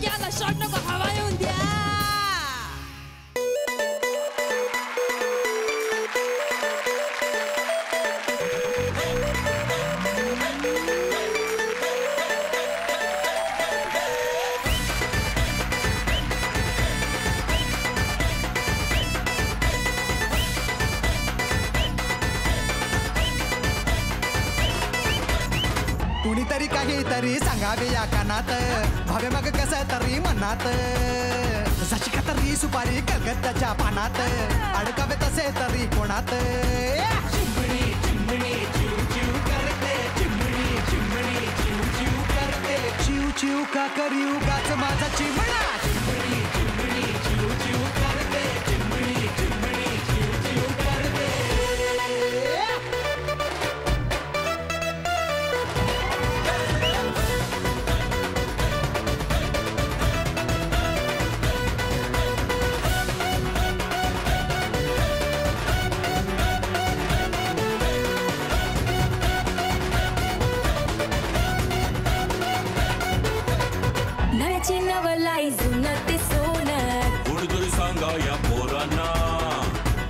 याला शॉट नको, हवा येऊन द्या. कुणीतरी काहीतरी सांगावे या कानात, भावे मग कसं तरी मनात. जशी का तरी सुपारी कलकत्त्याच्या पानात, अडकावे तसे तरी कोणात. चिमणी चिमणी चिव चिव करते, चिमणी चिमणी चिव चिव करते. चिव चिव का करी उगाच माझा चिमणा. चिमणी चिमणी चिव चिव करते, चिमणी चिमणी चिव चिव करते. नवलाई जुनं ते सोनं, कोणीतरी सांगा या पोरांना.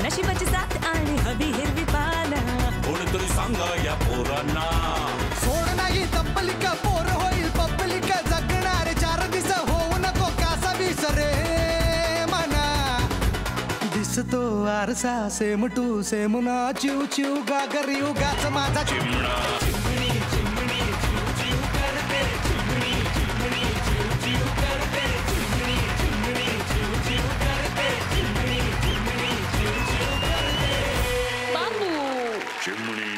नशिबाची साथ आणि हवी हिरवी पानं, कोणीतरी सांगा या पोरांना. सोड नाही तब्बलिक पोर होईल पब्लिक, जगणारे 4 दिस होऊ नको कासा विसरे मना. दिसतो आरसा सेम टू सेम ना, चिव चिव गागरी उगाच माझा चिमणा. चिमणी चिमणी चिव चिव करते, चिमणी चिमणी चिव चिव करते. चिमणी चिमणी चिव चिव करते, चिमणी चिमणी चिव चिव करते. बाबू चिमणी.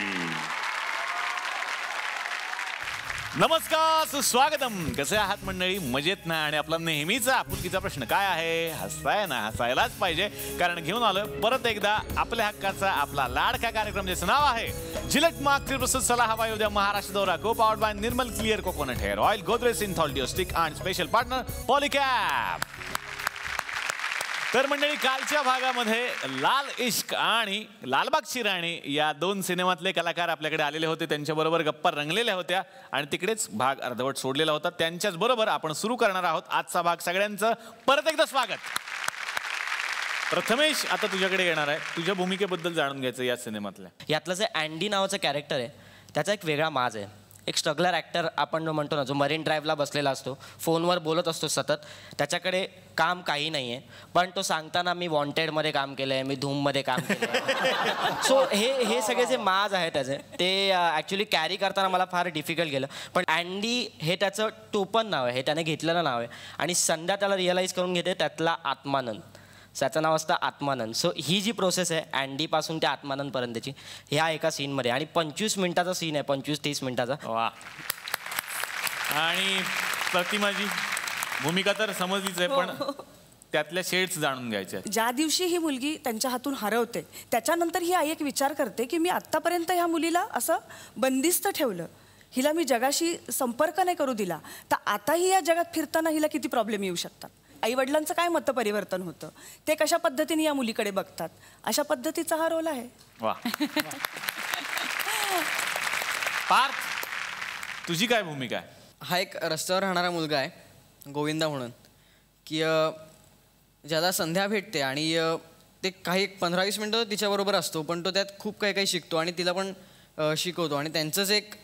नमस्कार, सुस्वागतम. कसे आहात मंडळी? मजेत ना? आणि आपला नेहमीचा आपुलकीचा प्रश्न काय आहे? हसताय ना? हसायलाच पाहिजे, कारण घेऊन आलं परत एकदा आपल्या हक्काचा आपला लाडका कार्यक्रम, ज्याचं नाव आहे जिलेट मार्क त्रिप्रसिद्ध सलाह हवा येऊ द्या महाराष्ट्र दौरा, co powered by Nirmal clear coconut hair oil, Godrej Cinthol deo stick आणि स्पेशल पार्टनर पॉलिकॅप. तर मंडळी, कालच्या भागामध्ये लाल इश्क आणि लालबागची राणी या 2 सिनेमातले कलाकार आपल्याकडे आलेले होते. त्यांच्याबरोबर गप्पा रंगलेल्या होत्या आणि तिकडेच भाग अर्धवट सोडलेला होता. त्यांच्याच बरोबर आपण सुरू करणार आहोत आजचा भाग. सगळ्यांचं परत एकदा स्वागत. प्रथमेश, आता तुझ्याकडे येणार आहे. तुझ्या भूमिकेबद्दल जाणून घ्यायचं या सिनेमातल्या. यातलं जे अँडी नावाचं कॅरेक्टर आहे त्याचा एक वेगळा माज आहे. एक स्ट्रगलर ॲक्टर आपण जो म्हणतो ना, जो मरीन ड्राईव्हला बसलेला असतो, फोनवर बोलत असतो सतत, त्याच्याकडे काम काही नाही आहे, पण तो सांगताना मी वॉन्टेडमध्ये काम केलं आहे, मी धूममध्ये काम केलं आहे. सो हे सगळे जे माज आहे त्याचे, ते ॲक्च्युली कॅरी करताना मला फार डिफिकल्ट गेलं. पण अँडी हे त्याचं टोपण नाव आहे, हे त्याने घेतलेलं नाव आहे. आणि संध्या त्याला रिअलाईज करून घेते त्यातला आत्मानंद, त्याचं नाव असतं आत्मानंद. सो ही जी प्रोसेस आहे अँडीपासून त्या आत्मानंदपर्यंतची, ह्या एका सीनमध्ये, आणि 25 मिनिटाचा सीन आहे, 25-30 मिनिटाचा. वा. आणि प्रतिमाजी भूमिका तर समजलीच आहे, पण त्यातल्या शेड्स जाणून घ्यायच्या. ज्या दिवशी ही मुलगी त्यांच्या हातून हरवते, त्याच्यानंतर ही आई एक विचार करते की मी आत्तापर्यंत ह्या मुलीला असं बंदिस्त ठेवलं, हिला मी जगाशी संपर्क नाही करू दिला, तर आताही या जगात फिरताना हिला किती प्रॉब्लेम येऊ शकतात. आईवडिलांचं काय मतपरिवर्तन होतं, ते कशा पद्धतीने या मुलीकडे बघतात, अशा पद्धतीचा हा रोल आहे. वा. पार्थ, तुझी काय भूमिका आहे? हा एक रस्त्यावर राहणारा मुलगा आहे गोविंदा म्हणून, की ज्याला संध्या भेटते आणि ते काही 15-20 मिनटं तिच्याबरोबर असतो, पण तो त्यात खूप काही काही शिकतो आणि तिला पण शिकवतो. आणि त्यांचंच एक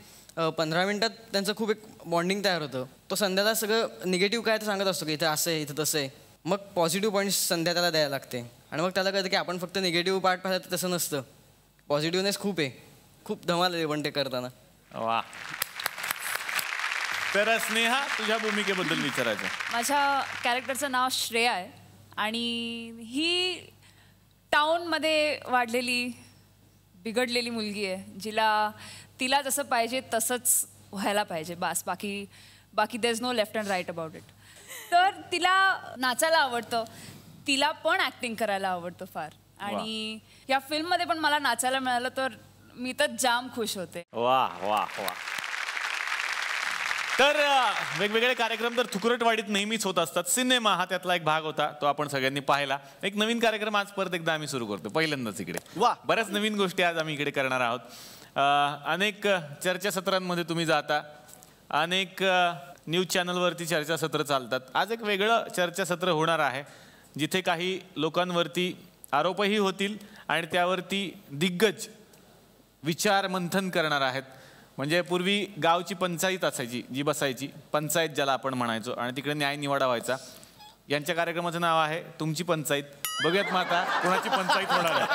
15 मिनटात त्यांचं खूप एक बॉन्डिंग तयार होतं. तो संध्याला सगळं निगेटिव्ह काय तर सांगत असतो की इथं असं आहे, इथं तसं आहे. मग पॉझिटिव्ह पॉईंट्स संध्या त्याला द्यायला लागते आणि मग त्याला कळतं की आपण फक्त निगेटिव्ह पार्ट पाहिलं तर तसं नसतं, पॉझिटिव्हनेस खूप आहे. खूप धमाल आहे पण ते करताना. वा. तर स्नेहा, तुझ्या भूमिकेबद्दल विचारायचं. माझ्या कॅरेक्टरचं नाव श्रेया आहे आणि ही टाऊनमध्ये वाढलेली बिघडलेली मुलगी आहे, तिला जसं पाहिजे तसंच व्हायला पाहिजे, बस. बाकी there is no left and right about it. तर तिला नाचायला आवडतं, तिला पण ॲक्टिंग करायला आवडतं फार. आणि या फिल्ममध्ये पण मला नाचायला मिळालं तर मी तर जाम खुश होते. वा वा वा. तर वेगवेगळे कार्यक्रम तर थुकरटवाडीत नेहमीच होत असतात. सिनेमा हा त्यातला एक भाग होता, तो आपण सगळ्यांनी पाहिला. एक नवीन कार्यक्रम आज परत एकदा आम्ही सुरू करतो, पहिल्यांदाच इकडे. वा. बऱ्याच नवीन गोष्टी आज आम्ही इकडे करणार आहोत. अनेक चर्चासत्रांमध्ये तुम्ही जाता, अनेक न्यूज चॅनलवरती चर्चासत्र चालतात. आज एक वेगळं चर्चासत्र होणार आहे जिथे काही लोकांवरती आरोपही होतील आणि त्यावरती दिग्गज विचार मंथन करणार आहेत. म्हणजे पूर्वी गावची पंचायत असायची जी बसायची, पंचायत ज्याला आपण म्हणायचो, आणि तिकडे न्याय निवाडा व्हायचा. यांच्या कार्यक्रमाचं नाव आहे तुमची पंचायत. बघूयात मग आता कोणाची पंचायत होणार आहे.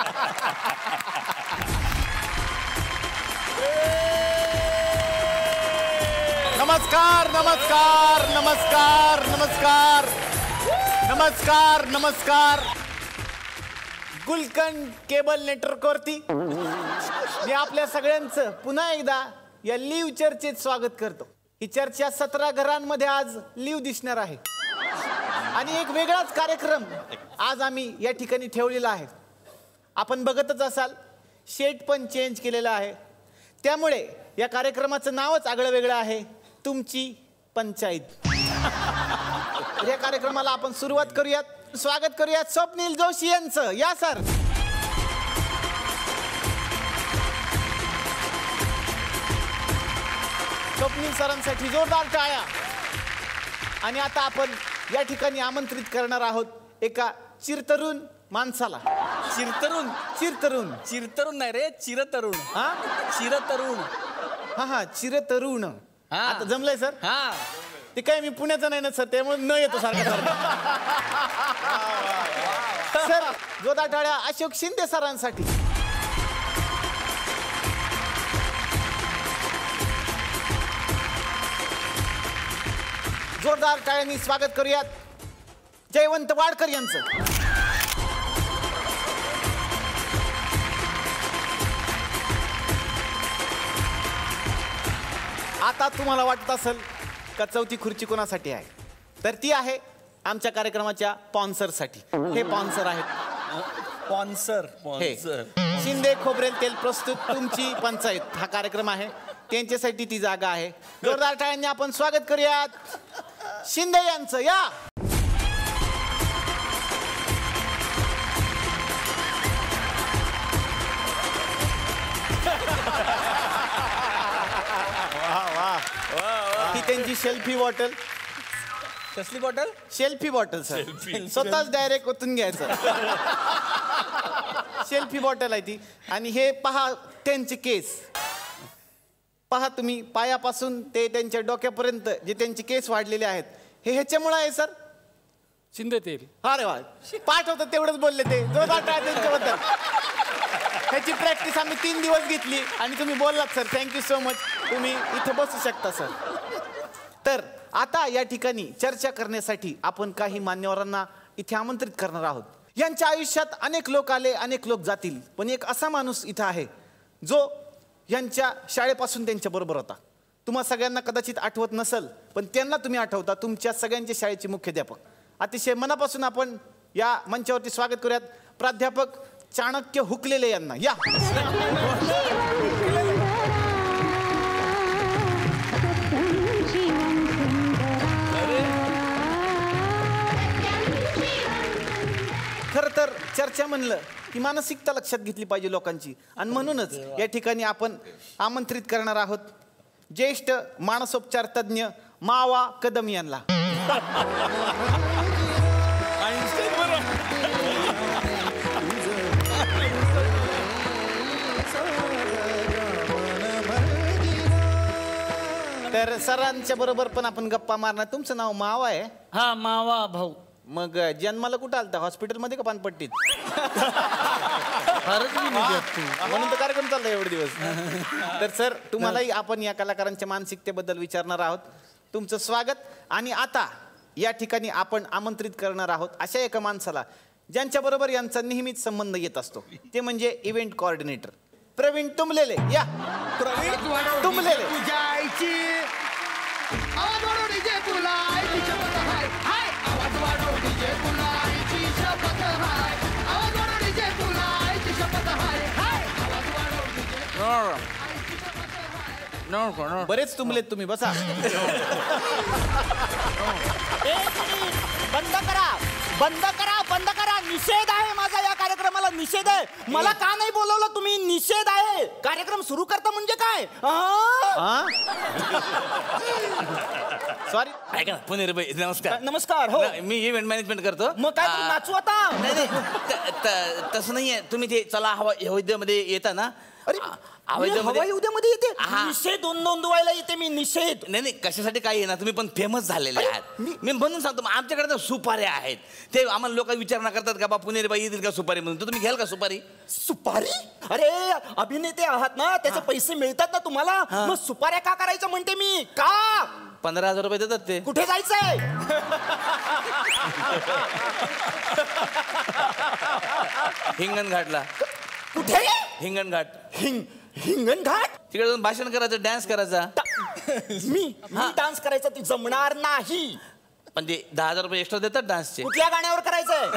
नमस्कार नमस्कार नमस्कार नमस्कार नमस्कार नमस्कार. गुलकंद केबल नेटवर्कवरती मी आपल्या सगळ्यांचं पुन्हा एकदा या लिव्ह चर्चेत स्वागत करतो. ही चर्चा 17 घरांमध्ये आज लिव्ह दिसणार आहे आणि एक वेगळाच कार्यक्रम आज आम्ही या ठिकाणी ठेवलेला आहे. आपण बघतच असाल शेट पण चेंज केलेला आहे. त्यामुळे या कार्यक्रमाचं नावच आगळं वेगळं आहे, तुमची पंचायत. या कार्यक्रमाला आपण सुरुवात करूयात. स्वागत करूयात स्वप्नील जोशी यांचं. या सर. स्वप्नील सरांसाठी जोरदार टाळ्या. आणि आता आपण या ठिकाणी आमंत्रित करणार आहोत एका चिरतरुण माणसाला. चिरतरुण चिरतरुण चिरतरुण नाही रे, चिरतरुण. हा चिरतरुण. हा हा चिरतरुण. आता जमलंय सर. हा ते काय मी पुण्याचं नाही ना सर, त्यामुळे न येतो सारखं सर. जोरदार टाळ्या अशोक शिंदे सरांसाठी. जोरदार टाळ्यांनी स्वागत करूयात जयवंत वाडकर यांचं. आता तुम्हाला वाटत असेल का चौथी खुर्ची कोणासाठी आहे, तर ती आहे आमच्या कार्यक्रमाच्या स्पॉन्सरसाठी. हे स्पॉन्सर आहेत. स्पॉन्सर शिंदे खोबरेल तेल प्रस्तुत तुमची पंचायत हा कार्यक्रम आहे, त्यांच्यासाठी ती जागा आहे. जोरदार टाळ्यांनी आपण स्वागत करूयात शिंदे यांचं. या. ही त्यांची सेल्फी बॉटल. कसली बॉटल? Selfie bottle sir. स्वतःच डायरेक्ट ओतून घ्यायचं. सेल्फी बॉटल आहे ती. आणि हे पहा त्यांचे केस. पहा तुम्ही, पायापासून ते त्यांच्या डोक्यापर्यंत जे त्यांचे केस वाढलेले आहेत हे ह्याच्यामुळे आहे सर. शिंदे तेल. अरे वा, पाठ होतं तेवढंच बोलले ते. जोरदार टाळ्या त्यांच्याबद्दल. ह्याची प्रॅक्टिस आम्ही 3 दिवस घेतली आणि तुम्ही बोललात सर. Thank you so much. तुम्ही इथं बसू शकता सर. तर आता या ठिकाणी चर्चा करण्यासाठी आपण काही मान्यवरांना इथे आमंत्रित करणार आहोत. यांच्या आयुष्यात अनेक लोक आले, अनेक लोक जातील, पण एक असा माणूस इथं आहे जो यांच्या शाळेपासून त्यांच्या बरोबर होता. तुम्हा सगळ्यांना कदाचित आठवत नसेल, पण त्यांना तुम्ही आठवता, तुमच्या सगळ्यांच्या शाळेचे मुख्याध्यापक. अतिशय मनापासून आपण या मंचावरती स्वागत करूयात प्राध्यापक चाणक्य हुकलेले यांना. या. खरं तर चर्चा म्हणलं की मानसिकता लक्षात घेतली पाहिजे लोकांची, आणि म्हणूनच या ठिकाणी आपण आमंत्रित करणार आहोत ज्येष्ठ मानसोपचार तज्ज्ञ मावा कदम यांना. तर सरांच्या बरोबर पण आपण गप्पा मारणार. तुमचं नाव मावा आहे? हा, मावा भाऊ. मग जन्माला कुठं आलता, हॉस्पिटलमध्ये का पानपट्टीत? म्हणून तर कार्यक्रम चालला एवढे दिवस. तर सर, तुम्हालाही आपण या कलाकारांच्या मानसिकतेबद्दल विचारणार आहोत. तुमचं स्वागत. आणि आता या ठिकाणी आपण आमंत्रित करणार आहोत अशा एका माणसाला ज्यांच्याबरोबर यांचा नेहमीच संबंध येत असतो. ते म्हणजे इव्हेंट कोऑर्डिनेटर प्रवीण तुंबलेले. या. प्रवीण तुंबलेले. बरेच तुंबलेत तुम्ही. बसा. बंद करा, बंद करा, बंद करा. निषेध आहे माझा या कार्यक्रमाला, निषेध आहे. मला का नाही बोलवलं तुम्ही? निषेध आहे. कार्यक्रम सुरू करता म्हणजे काय? सॉरी ऐका ना पुणेरबाई नमस्कार. नमस्कार. हो मी इव्हेंट मॅनेजमेंट करतो. मग काय तुम्ही नाचू आता? नाही तसं नाहीये. तुम्ही ते चला मध्ये येता ना. हवाई उद्यामध्ये येते. हा. निषेध नोंदवायला येते मी. निषेध नाही कशासाठी काय आहे ना, तुम्ही पण फेमस झालेले आहात. मी म्हणून सांगतो आमच्याकडे तर सुपाऱ्या आहेत. ते आम्हाला लोक विचारणा करतात का बा पुणेरबाई येतील का सुपारी म्हणून. तर तुम्ही घ्याल का सुपारी? सुपारी? अरे अभिनेते आहात ना, त्याचे पैसे मिळतात ना तुम्हाला. मग सुपाऱ्या का करायचं म्हणते मी. का 15,000 रुपये देतात ते. कुठे जायचंय? हिंगणघाटला. कुठे? हिंगणघाट. हिंगणघाट? तिकडे जाऊन भाषण करायचं, डान्स करायचा. मी डान्स करायचा ती जमणार नाही. पण ते 10,000 रुपये एक्स्ट्रा देतात डान्सचे. कुठल्या गाण्यावर करायचंय?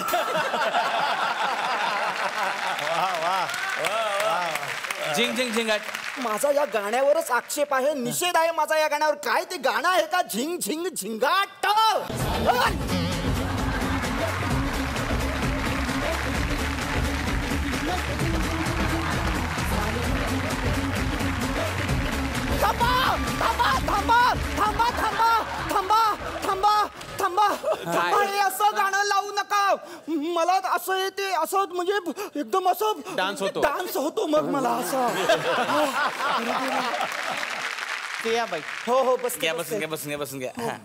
झिंग झिंग झिंगाट. माझा या गाण्यावरच आक्षेप आहे. निषेध आहे माझा या गाण्यावर. काय ते गाणं आहे का? झिंग झिंग झिंगाट. थांबा थांबा थांबा थांबा थांबा थांबा थांबा थांबा थांबा. हे असं गाणं लावू नका. मला असं ते असं म्हणजे एकदम असं डान्स होतो मग मला असं. या बाई. हो बसून घ्या.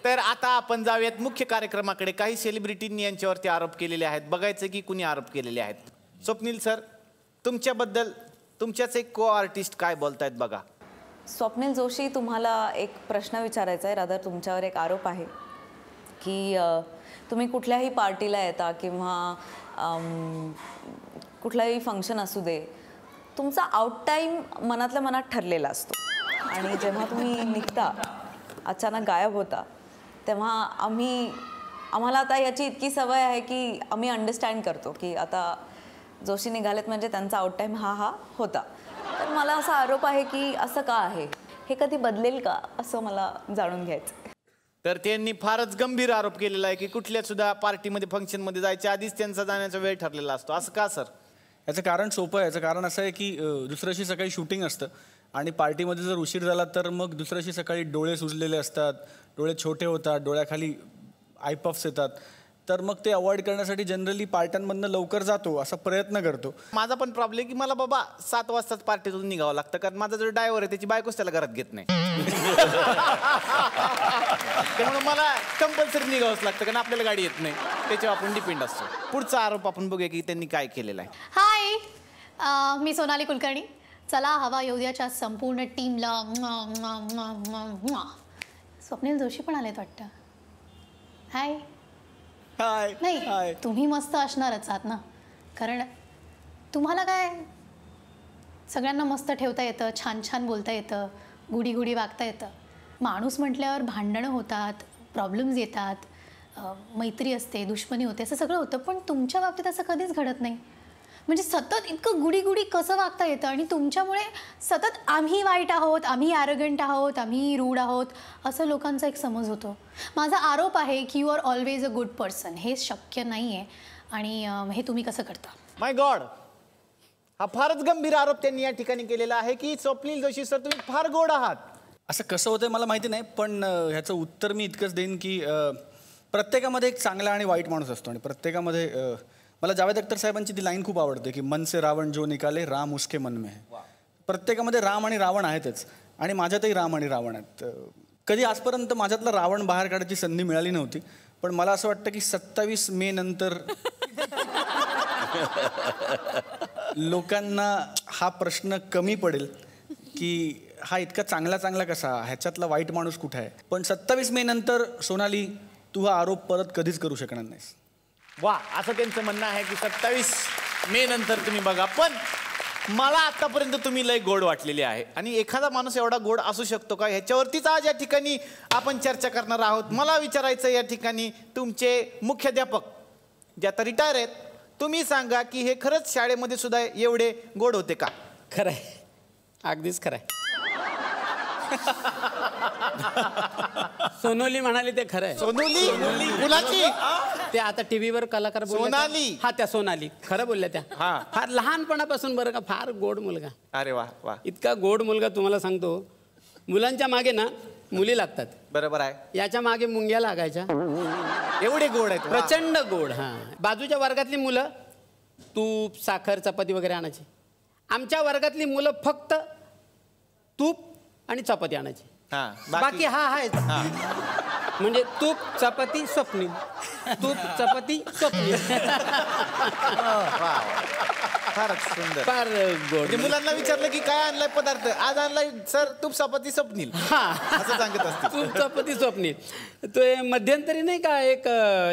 तर आता आपण जाऊयात मुख्य कार्यक्रमाकडे. काही सेलिब्रिटींनी यांच्यावरती आरोप केलेले आहेत. बघायचं की कुणी आरोप केलेले आहेत. स्वप्नील सर, तुमच्याबद्दल तुमच्याच एक को आर्टिस्ट काय बोलतायत बघा. स्वप्नील जोशी, तुम्हाला एक प्रश्न विचारायचा आहे. रादर तुमच्यावर एक आरोप आहे की तुम्ही कुठल्याही पार्टीला येता किंवा कुठलाही फंक्शन असू दे, तुमचा आउट टाईम मनातल्या मनात ठरलेला असतो आणि जेव्हा तुम्ही निघता, अचानक गायब होता, तेव्हा आम्हाला आता याची इतकी सवय आहे की आम्ही अंडरस्टँड करतो की आता जोशी निघालेत म्हणजे त्यांचा आउट टाईम हा होता. तर मला असा आरोप आहे की असं का आहे, हे कधी बदलेल का, असं मला जाणून घ्यायचं. तर त्यांनी फारच गंभीर आरोप केलेला आहे की कुठल्या सुद्धा पार्टीमध्ये फंक्शनमध्ये जायच्या आधीच त्यांचा जाण्याचा वेळ ठरलेला असतो. असं का सर? याचं कारण सोपं आहे. याचं कारण असं आहे की दुसऱ्या दिवशी सकाळी शूटिंग असतं आणि पार्टीमध्ये जर उशीर झाला तर मग दुसऱ्या दिवशी सकाळी डोळे सुजलेले असतात, डोळे छोटे होतात, डोळ्याखाली आयपफ्स येतात. तर मग ते अवॉइड करण्यासाठी जनरली पार्ट्यांमधनं लवकर जातो असा प्रयत्न करतो. माझा पण प्रॉब्लेम की मला बाबा 7 वाजताच पार्टीतून निघावं लागतं, कारण माझा जो ड्रायव्हर आहे त्याची बायकोच त्याला घरात घेत नाही. त्यामुळे मला कंपल्सरी निघावंच लागतं, कारण आपल्याला गाडी येत नाही, त्याच्यावर आपण डिपेंड असतो. पुढचा आरोप आपण बघूया की त्यांनी काय केलेला आहे. हाय, मी सोनाली कुलकर्णी. चला हवा येऊद्याच्या संपूर्ण टीमला स्वप्नील जोशी पण आलेत वाटतं. हाय. नाही, तुम्ही मस्त असणारच आहात ना, कारण तुम्हाला काय सगळ्यांना मस्त ठेवता येतं, छान छान बोलता येतं, गुडी गुडी वागता येतं. माणूस म्हटल्यावर भांडणं होतात, प्रॉब्लेम्स येतात, मैत्री असते, दुश्मनी होते, असं सगळं होतं. पण तुमच्या बाबतीत असं कधीच घडत नाही. म्हणजे सतत इतकं गुडी गुडी कसं वागता येतं आणि तुमच्यामुळे सतत आम्ही वाईट आहोत, आम्ही ॲरोगंट आहोत, आम्ही रूड आहोत, असं लोकांचा एक समज होतो. माझा आरोप आहे की you are always a good person. हे शक्य नाही आहे आणि हे तुम्ही कसं करता? माय गॉड, हा फारच गंभीर आरोप त्यांनी या ठिकाणी केलेला आहे की स्वप्नील जोशी सर तुम्ही फार गोड आहात. असं कसं होतं मला माहिती नाही, पण ह्याचं उत्तर मी इतकंच देईन की प्रत्येकामध्ये एक चांगला आणि वाईट माणूस असतो आणि प्रत्येकामध्ये मला जावेद अख्तर साहेबांची ती लाईन खूप आवडते की मन से रावण जो निकाले राम उसके मन में है. प्रत्येकामध्ये राम आणि रावण आहेतच आणि माझ्यातही राम आणि रावण आहेत. कधी आजपर्यंत माझ्यातला रावण बाहेर काढायची संधी मिळाली नव्हती, पण मला असं वाटतं की 27 मे नंतर लोकांना हा प्रश्न कमी पडेल की हा इतका चांगला चांगला कसा, ह्याच्यातला वाईट माणूस कुठे आहे. पण 27 मे नंतर सोनाली तू हा आरोप परत कधीच करू शकणार नाहीस. वा, असं त्यांचं म्हणणं आहे की 27 मे नंतर तुम्ही बघा. पण मला आतापर्यंत तुम्ही लय गोड वाटलेली आहे आणि एखादा माणूस एवढा गोड असू शकतो का, ह्याच्यावरतीच आज या ठिकाणी आपण चर्चा करणार आहोत. मला विचारायचं या ठिकाणी तुमचे मुख्याध्यापक जे आता रिटायर आहेत, तुम्ही सांगा की हे खरंच शाळेमध्ये सुद्धा एवढे गोड होते का? खरंय, अगदीच खरंय. सोनोली म्हणाली ते खरंय. सोनोली मुलाची ते आता टीव्हीवर कलाकार सोनाली. हा, त्या सोनाली खरं बोलल्या त्या. फार लहानपणापासून बरं का, फार गोड मुलगा. अरे वा वा. इतका गोड मुलगा तुम्हाला सांगतो, मुलांच्या मागे ना मुली लागतात. बरोबर आहे. याच्या मागे मुंग्या लागायच्या. एवढे गोड आहेत. प्रचंड गोड. हां, बाजूच्या वर्गातली मुलं तूप साखर चपाती वगैरे आणायची. आमच्या वर्गातली मुलं फक्त तूप आणि चपाती आणायची. बाकी हा आहे म्हणजे तूप चपाती स्वप्नील, तूप चपाती स्वप्नील. फारच सुंदर. फार गोड. मुलांना विचारलं की काय आणलाय पदार्थ, आज आणलाय सर तूप चपाती स्वप्नील, असं सांगत असते. तूप चपाती स्वप्नील. तो मध्यंतरी नाही का एक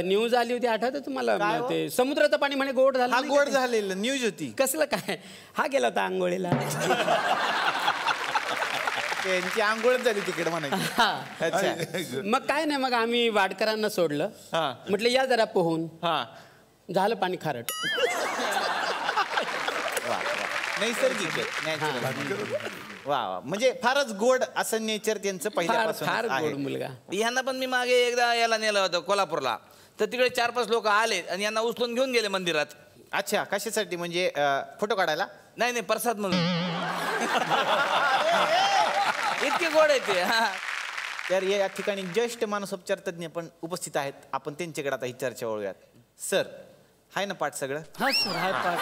न्यूज आली होती, आठवतं तुम्हाला? ते समुद्राचं पाणी म्हणे गोड झालं. हा गोड झालेलं न्यूज होती. कसलं काय? हा गेला होता आंघोळीला. त्यांची आंघोळच झाली तिकडे म्हणायची. अच्छा. मग काय नाही, मग आम्ही वाडकरांना सोडलं. म्हटलं या जरा पोहून. झालं पाणी खारट. नैसर्गिक आहे. वा वा, म्हणजे फारच गोड असं नेचर त्यांचं पहिल्यापासून. फार गोड मुलगा. यांना पण मी मागे एकदा याला नेलं होतं कोल्हापूरला, तर तिकडे 4-5 लोक आले आणि यांना उचलून घेऊन गेले मंदिरात. अच्छा, कशासाठी? म्हणजे फोटो काढायला? नाही, प्रसाद म्हणून. इतके गोड आहे ते. तर या ठिकाणी ज्येष्ठ मानसोपचार तज्ञ पण उपस्थित आहेत. आपण त्यांच्याकडे आता ही चर्चा वळूयात. सर, हाय ना पाठ सगळं? हा सर, हाय पाठ.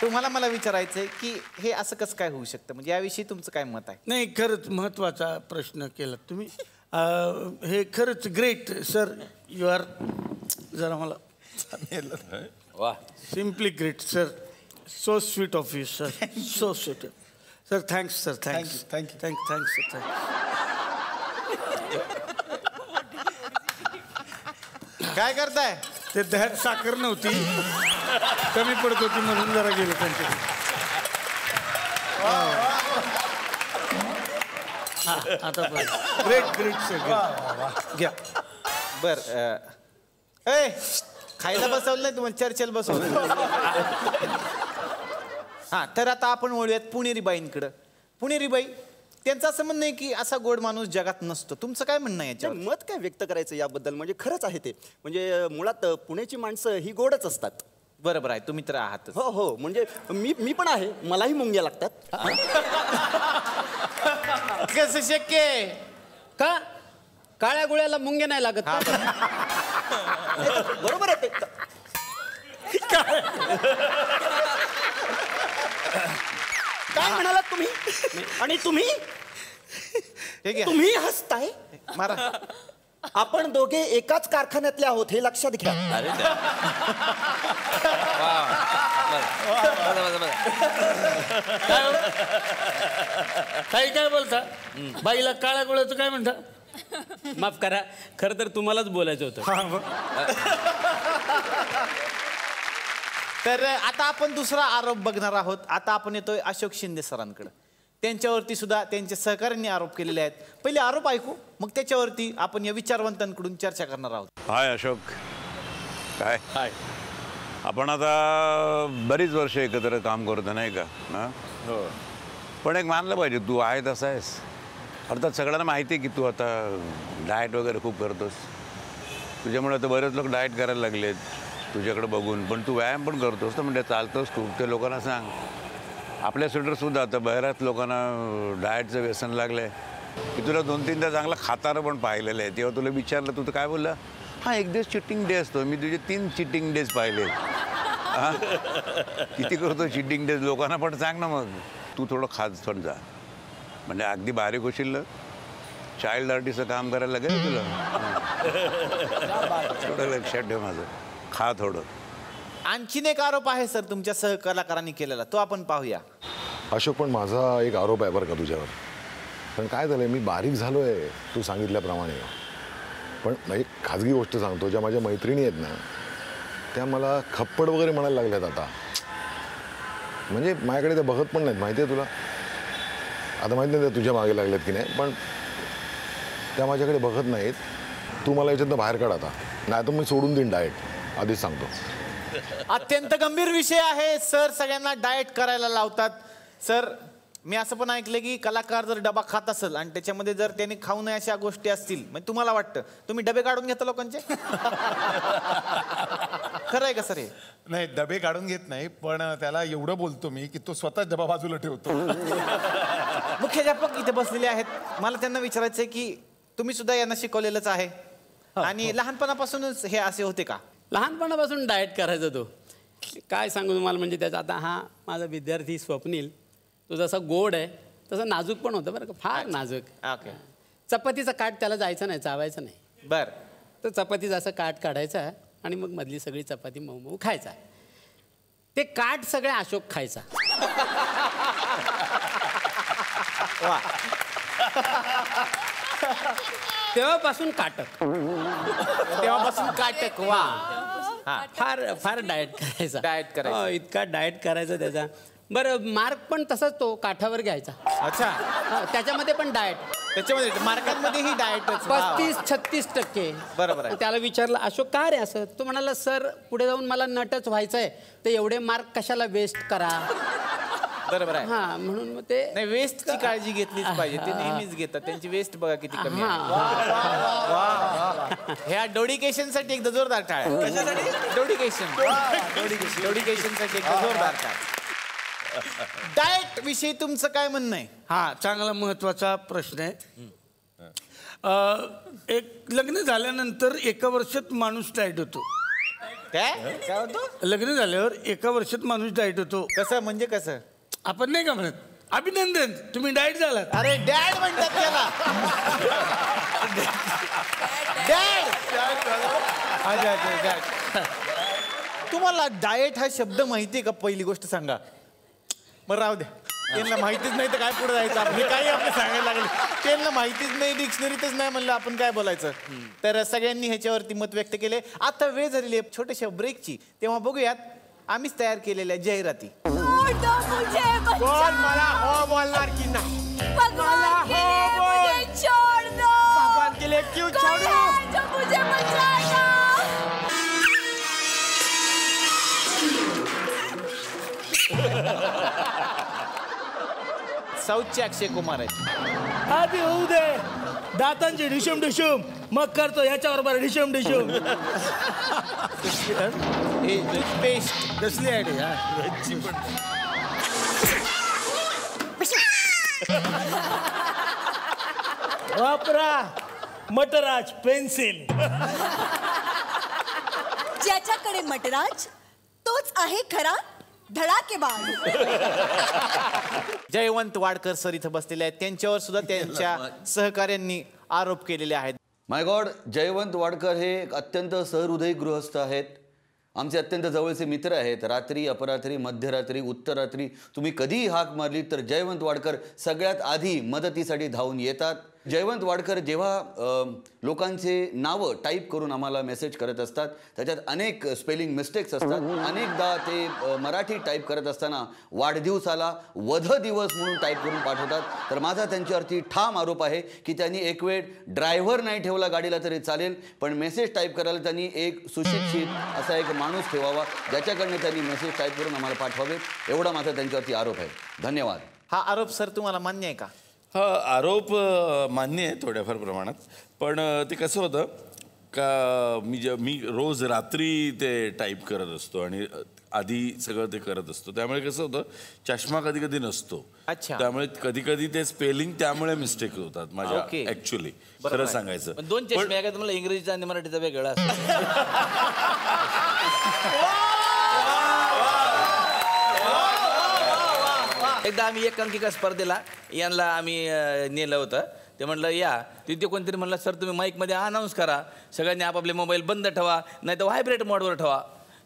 तुम्हाला मला विचारायचंय की हे असं कसं काय होऊ शकतं, म्हणजे याविषयी तुमचं काय मत आहे? नाही, खरंच महत्त्वाचा प्रश्न केला तुम्ही. हे खरंच ग्रेट सर. यू आर जरा मला वा, simply great sir. So sweet of you sir. So sweet sir. Thanks sir. Thanks sir. काय करताय? ते दह्यात साखर नव्हती, कमी पडत होती म्हणून जरा गेलो त्यांच्याकडे. आता ग्रेट सर. घ्या. बर, खायला बसवलं नाही तुम्हाला, चर्चेला बसवलं. हा, तर आता आपण वळूयात पुणेरी बाईंकडं. पुणेरी बाई, त्यांचं असं म्हणणं आहे की असा गोड माणूस जगात नसतो. तुमचं काय म्हणणं आहे याच्यावर? मत काय व्यक्त करायचं याबद्दल? म्हणजे खरंच आहे ते. म्हणजे मुळात पुण्याची माणसं ही गोडच असतात. बरोबर आहे, तुम्ही तर आहात. हो, म्हणजे मी पण आहे, मलाही मुंग्या लागतात. कसं शक्य आहे? का काळ्या गोळ्याला मुंग्या नाही लागत? बरोबर आहे. काय म्हणालात तुम्ही? आणि तुम्ही हसताय? मारा. आपण दोघे एकाच कारखान्यातले आहोत हे लक्षात घ्या. काय बोलता? बाईला काळ्या गोळ्याचं काय म्हणता? माफ करा, खरं तर तुम्हालाच बोलायचं होतं. तर आता आपण दुसरा आरोप बघणार आहोत. आता आपण येतोय अशोक शिंदे सरांकडे. त्यांच्यावरती सुद्धा त्यांच्या सहकाऱ्यांनी आरोप केलेले आहेत. पहिले आरोप ऐकू, मग त्याच्यावरती आपण या विचारवंतांकडून चर्चा करणार आहोत. हाय अशोक. काय हाय. आपण आता बरीच वर्ष एकत्र काम करतो नाही का? हो. पण एक मानलं पाहिजे, तू आहे तसा आहेस. अर्थात सगळ्यांना माहिती आहे की तू आता डाएट वगैरे खूप करतोस. तुझ्यामुळे आता बरेच लोक डाएट करायला लागलेत तुझ्याकडे बघून. पण तू व्यायाम पण करतोस तर म्हणजे चालतोस खूप. ते लोकांना सांग. आपल्या स्वेटरसुद्धा आता बऱ्याच लोकांना डाएटचं व्यसन लागलं आहे की तुला 2-3दा चांगला खाताना पण पाहिलेलं आहे. तेव्हा तुला विचारलं, तू तर काय बोलला? हां, एक दिवस चिटिंग डे असतो. मी तुझे 3 चिटिंग डेज पाहिले. हां, किती करतो चिटिंग डेज? लोकांना पण सांग ना. मग तू थोडं खात जा, म्हणजे अगदी बारीक होशील. चाइल्ड आर्टिस्टचं काम करायला लागेल तुला. थोडं लक्षात ठेव माझं. खा थोडं. आणखीन एक आरोप आहे सर तुमच्या सहकलाकारांनी केलेला, तो आपण पाहूया. अशोक, पण माझा एक आरोप आहे बरं का तुझ्यावर. पण काय झालंय, मी बारीक झालोय तू सांगितल्याप्रमाणे. पण एक खाजगी गोष्ट सांगतो, ज्या माझ्या मैत्रिणी आहेत ना, त्या मला खप्पड वगैरे म्हणायला लागल्यात आता. म्हणजे माझ्याकडे त्या बघत पण नाहीत, माहिती आहे तुला. आता माहिती नाही त्या तुझ्या मागे लागल्यात की नाही, पण त्या माझ्याकडे बघत नाहीत. तू मला याच्यातनं बाहेर काढ आता, नाही तर मी सोडून देईन डाएट, आधीच सांगतो. अत्यंत गंभीर विषय आहे. सर सगळ्यांना डाएट करायला लावतात. सर, मी असं पण ऐकलं की कलाकार जर डबा खात असेल आणि त्याच्यामध्ये जर त्यांनी खाऊ नये अशा गोष्टी असतील, म्हणजे तुम्हाला वाटतं तुम्ही डबे काढून घेता लोकांचे? खरं आहे का सर हे? नाही, डबे काढून घेत नाही, पण त्याला एवढं बोलतो मी की तो स्वतः डबा बाजूला ठेवतो. मुख्याध्यापक इथे बसलेले आहेत, मला त्यांना विचारायचंय की तुम्ही सुद्धा यांना शिकवलेलंच आहे आणि लहानपणापासूनच हे असे होते का? लहानपणापासून डाएट करायचा तो. काय सांगू तुम्हाला, म्हणजे त्याचा आता हा माझा विद्यार्थी स्वप्नील, तो जसा गोड आहे तसं नाजूक पण होतं बरं का, फार नाजूक. ओके. चपातीचा काठ त्याला जायचं नाही, चावायचं नाही. बर. तर चपातीचा असं काठ काढायचा आणि मग मधली सगळी चपाती मऊ मऊ खायचा. ते काठ सगळे अशोक खायचा. तेव्हापासून काटक. वा. फार फार डाएट करायचा. डाएट करायचा. इतका डाएट करायचा त्याचा. बरं, मार्क पण तसाच तो काठावर घ्यायचा. अच्छा. त्याच्यामध्ये पण डाएट. त्याच्यामध्ये मार्कांमध्येही डाएटच. 35-36%. बरोबर आहे. त्याला विचारलं, अशोक का रे असं? तो म्हणाला, सर पुढे जाऊन मला नटच व्हायचंय, तर एवढे मार्क कशाला वेस्ट करा. बरोबर आहे. हा, म्हणून मग ते नाही, वेस्टची काळजी घेतलीच पाहिजे. ते नेहमीच घेतात. त्यांची वेस्ट बघा किती कमी आहे. ह्या डेडिकेशनसाठी एकदा जोरदार टाळ्या. डेडिकेशनसाठी एकदा जोरदार टाळ्या. डाएट विषयी तुमचं काय म्हणणं आहे? हा, चांगला महत्वाचा प्रश्न आहे. एक लग्न झाल्यानंतर 1 वर्षात माणूस डाएट होतो. काय होतो? लग्न झाल्यावर 1 वर्षात माणूस डाएट होतो. कसं म्हणजे कसं? आपण नाही का म्हणत, अभिनंदन तुम्ही डाएट झालात. अरे डॅड म्हणतात त्याला. डॅड. तुम्हाला डाएट हा शब्द माहितीये का? पहिली गोष्ट सांगा. बरं राहू द्या, त्यांना माहितीच नाही तर काय पुढे जायचं आपण. हे काही आपलं सांगायला लागले, त्यांना माहितीच नाही, डिक्शनरीतच नाही म्हणलं आपण काय बोलायचं. तर सगळ्यांनी ह्याच्यावरती मत व्यक्त केले. आता वेळ झालेली आहे छोट्याशा ब्रेकची, तेव्हा बघूयात आम्हीच तयार केलेल्या जाहिराती. कोण मला हो बोलणार की नाही? भगवान के लिए मुझे छोड़ दो. भगवान के लिए क्यों छोड़ू? जो मुझे बचाएगा. साऊथचे अक्षय कुमार आहेत. आधी होऊ दे दातांची डिशुम डिशुम, मग करतो ह्याच्याबरोबर डिशुम डिशुम. पेस्ट कसली आयडिया. वापरा मटराज पेन्सिल. ज्याच्याकडे मटराज तोच आहे खरा धडाकेबाज. जयवंत वाडकर सर इथं बसलेले आहेत, त्यांच्यावर सुद्धा त्यांच्या सहकाऱ्यांनी आरोप केलेले आहेत. माय गॉड, जयवंत वाडकर हे एक अत्यंत सहृदयी गृहस्थ आहेत. आमचे अत्यंत जवळचे मित्र आहेत. रात्री, अपरात्री, मध्यरात्री, उत्तरात्री तुम्ही कधीही हाक मारली तर जयवंत वाडकर सगळ्यात आधी मदतीसाठी धावून येतात. जयवंत वाडकर जेव्हा लोकांचे नावं टाईप करून आम्हाला मेसेज करत असतात, त्याच्यात अनेक स्पेलिंग मिस्टेक्स असतात. अनेकदा ते मराठी टाईप करत असताना वाढदिवसाला वध दिवस म्हणून टाईप करून पाठवतात. तर माझा त्यांच्यावरती ठाम आरोप आहे की त्यांनी एक वेळ ड्रायव्हर नाही ठेवला गाडीला तरी चालेल, पण मेसेज टाईप करायला त्यांनी एक सुशिक्षित असा एक माणूस ठेवावा, ज्याच्याकडनं त्यांनी मेसेज टाईप करून आम्हाला पाठवावे. एवढा माझा त्यांच्यावरती आरोप आहे. धन्यवाद. हा आरोप सर तुम्हाला मान्य आहे का? हा आरोप मान्य आहे थोड्याफार प्रमाणात, पण ते कसं होतं का मी रोज रात्री ते टाईप करत असतो आणि आधी सगळं ते करत असतो, त्यामुळे कसं होतं चष्मा कधी कधी नसतो. अच्छा. त्यामुळे कधी कधी ते स्पेलिंग त्यामुळे मिस्टेक होतात माझ्या ऍक्च्युली खरं सांगायचं. पण 2 चष्मे आहे का तुम्हाला? इंग्रजीचा आणि मराठीचा वेगळा. एकदा आम्ही एकांकिका स्पर्धेला यांना आम्ही नेलं होतं. ते म्हणलं या, तिथे कोणतरी म्हणलं सर तुम्ही माईकमध्ये अनाऊन्स करा, सगळ्यांनी आपापले मोबाईल बंद ठेवा, नाही तर व्हायब्रेट मोडवर ठेवा.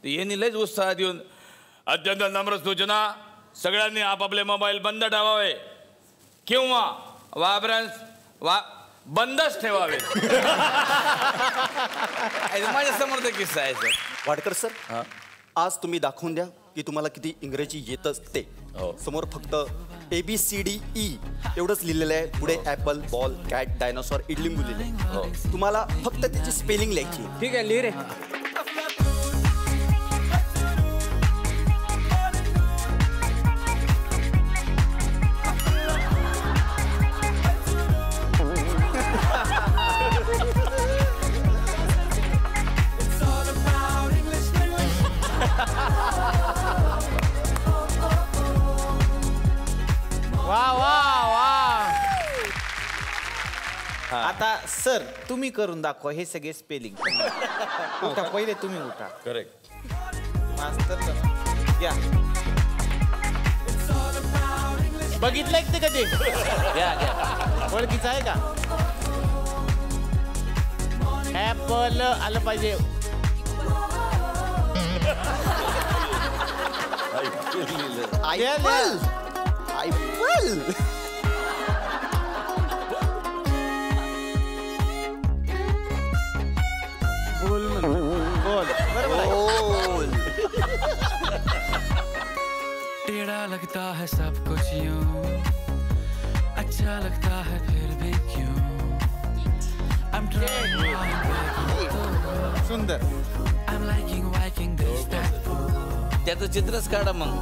तर यांनी लयच उत्साहात येऊन अत्यंत नम्र सूचना, सगळ्यांनी आपापले मोबाईल बंद ठेवावे किंवा बंदच ठेवावे. माझ्या समोरचा किस्सा आहे सर. वाडकर सर, आज तुम्ही दाखवून द्या की तुम्हाला किती इंग्रजी येत असते. समोर फक्त ABCDE एवढंच लिहिलेलं आहे. पुढे ॲपल, बॉल, कॅट, डायनोसॉर, इडलिंबू लिहिले. तुम्हाला फक्त त्याची स्पेलिंग लिहायची. ठीक आहे, लिह रे. वा वा वा. आता सर तुम्ही करून दाखवा हे सगळे स्पेलिंग. उठा पहिले तुम्ही उठा. करेक्ट. मास्तर या. बघितलंय ते कधी? ओळखीचं आहे का? ऍपल आलं पाहिजे. आयफल. बोल बरोबर आहे. टेढ़ा लगता है सब कुछ यूं, अच्छा लगता है फिर भी क्यों. I'm trying. सुंदर. I'm liking this that. त्याचं चित्रच काढा मग.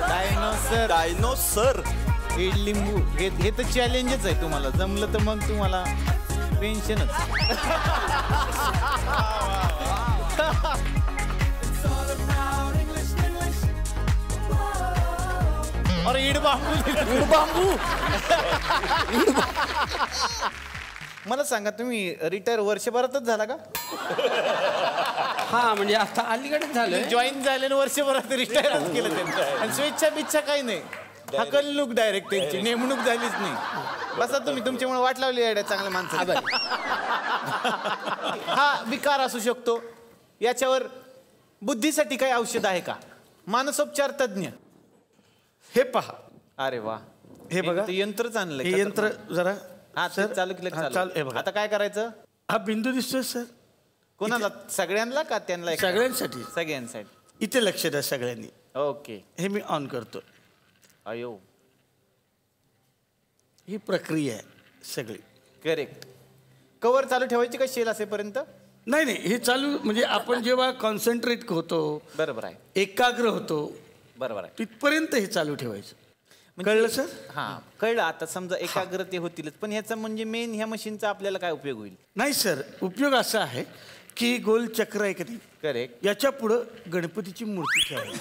डायनोसर. डायनोसर. लिंबू. हे तर चॅलेंजच आहे तुम्हाला. जमलं तर मग तुम्हाला पेन्शनच. अरे ईड बांबू. मला सांगा तुम्ही रिटायर वर्षभरातच झाला का? हा म्हणजे आता अलीकडेच झालं. जॉईन झाल्याने वर्षभरात रिटायर केलं त्यांचं. आणि स्वेच्छा बिच्छा काही नाही. हकलूक डायरेक्ट त्यांची नेमणूक झालीच नाही. बसा तुम्ही. तुमच्यामुळे वाट लावली आहे चांगल्या माणसाला. हा विकार असू शकतो. याच्यावर बुद्धीसाठी काही औषध आहे का? मानसोपचार तज्ञ हे पहा. अरे वा. हे बघा यंत्रच आणलं. हे यंत्र जरा. हा सर चालू केलं. चालू. हे बघा आता काय करायचं? हा बिंदू दिसतोय सर. कोणाला? सगळ्यांना का त्यांना? सगळ्यांसाठी. सगळ्यांसाठी. इथे लक्ष द्या सगळ्यांनी. ओके. हे मी ऑन करतो. अयो ही प्रक्रिया आहे सगळी. करेक्ट. कवर चालू ठेवायची का शेल असेपर्यंत? नाही नाही हे चालू म्हणजे आपण जेव्हा कॉन्सन्ट्रेट होतो. बरोबर आहे. एकाग्र होतो. बरोबर आहे. तिथपर्यंत हे चालू ठेवायचं. कळलं सर? हा कळलं. आता समजा एकाग्रते होतीलच पण ह्याचा म्हणजे मेन ह्या मशीनचा आपल्याला काय उपयोग होईल? नाही सर उपयोग असा आहे की गोल चक्र आहे कधी. करेक्ट. याच्या पुढं गणपतीची मूर्ती ठेवायची.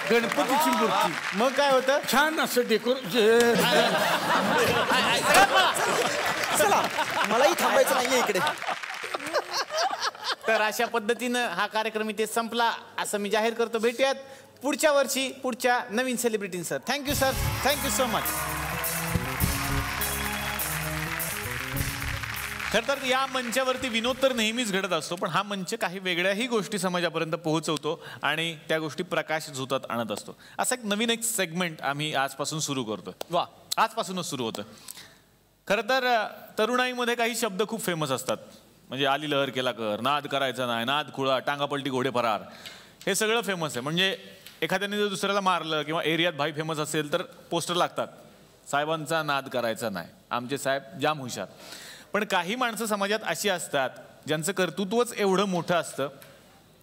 गणपतीची मूर्ती. मग काय होतं? छान असं डेकोर. चला मलाही थांबायचं नाहीये इकडे. तर अशा पद्धतीनं हा कार्यक्रम इथे संपला असं मी जाहीर करतो. भेटूयात पुढच्या वर्षी पुढच्या नवीन celebrity. Sir thank you sir. Thank you so much. खरं तर या मंचावरती विनोद तर नेहमीच घडत असतो पण हा मंच काही वेगळ्याही गोष्टी समाजापर्यंत पोहोचवतो आणि त्या गोष्टी प्रकाश झोतात आणत असतो. असा एक सेगमेंट आम्ही आजपासून सुरू करतो. वा आजपासूनच सुरू होतं. खरं तर तरुणाईमध्ये काही शब्द खूप फेमस असतात. म्हणजे आली लहर केला कर, नाद करायचा नाही, नाद खुळा, टांगापलटी घोडे फरार. हे सगळं फेमस आहे. म्हणजे एखाद्याने जर दुसऱ्याला मारलं किंवा एरियात भाई फेमस असेल तर पोस्टर लागतात. साहेबांचा नाद करायचा नाही, आमचे साहेब जाम हुशार. पण काही माणसं समाजात अशी असतात ज्यांचं कर्तृत्वच एवढं मोठं असतं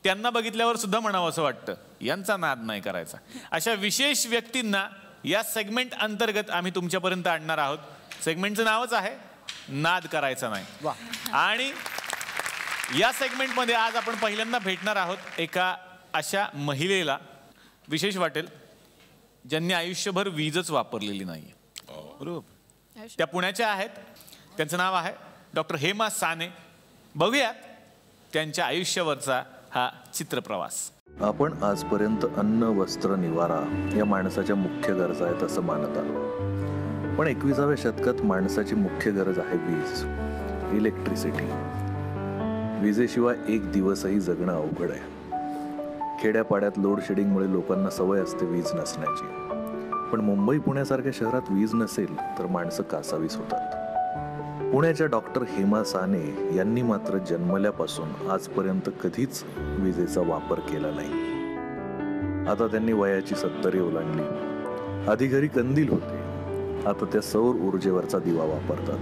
त्यांना बघितल्यावर सुद्धा म्हणावं असं वाटतं यांचा नाद नाही करायचा. अशा विशेष व्यक्तींना या सेगमेंट अंतर्गत आम्ही तुमच्यापर्यंत आणणार आहोत. सेगमेंटचं नावच आहे नाद करायचा नाही. आणि या सेगमेंटमध्ये आज आपण पहिल्यांदा भेटणार आहोत एका अशा महिलेला. विशेष वाटेल ज्यांनी आयुष्यभर वीजच वापरलेली नाही. बरोबर. त्या पुण्याच्या आहेत. त्यांचं नाव आहे डॉक्टर हेमा साने. बघूयात त्यांच्या आयुष्यावरचा हा चित्रप्रवास. आपण आजपर्यंत अन्न, वस्त्र, निवारा या माणसाच्या मुख्य गरजा आहेत असं मानत आलो. पण 21व्या शतकात माणसाची मुख्य गरज आहे वीज, इलेक्ट्रिसिटी. विजेशिवाय एक दिवसही जगणं अवघड आहे. खेड्यापाड्यात लोड शेडिंगमुळे लोकांना सवय असते वीज नसण्याची. पण मुंबई पुण्यासारख्या शहरात वीज नसेल तर माणसं कासावीस होतात. पुण्याच्या डॉक्टर हेमा साने यांनी मात्र जन्मल्यापासून आजपर्यंत कधीच विजेचा वापर केला नाही. आता त्यांनी वयाची 70 ओलांडली. आधी घरी कंदील होते, आता त्या सौर ऊर्जेवरचा दिवा वापरतात.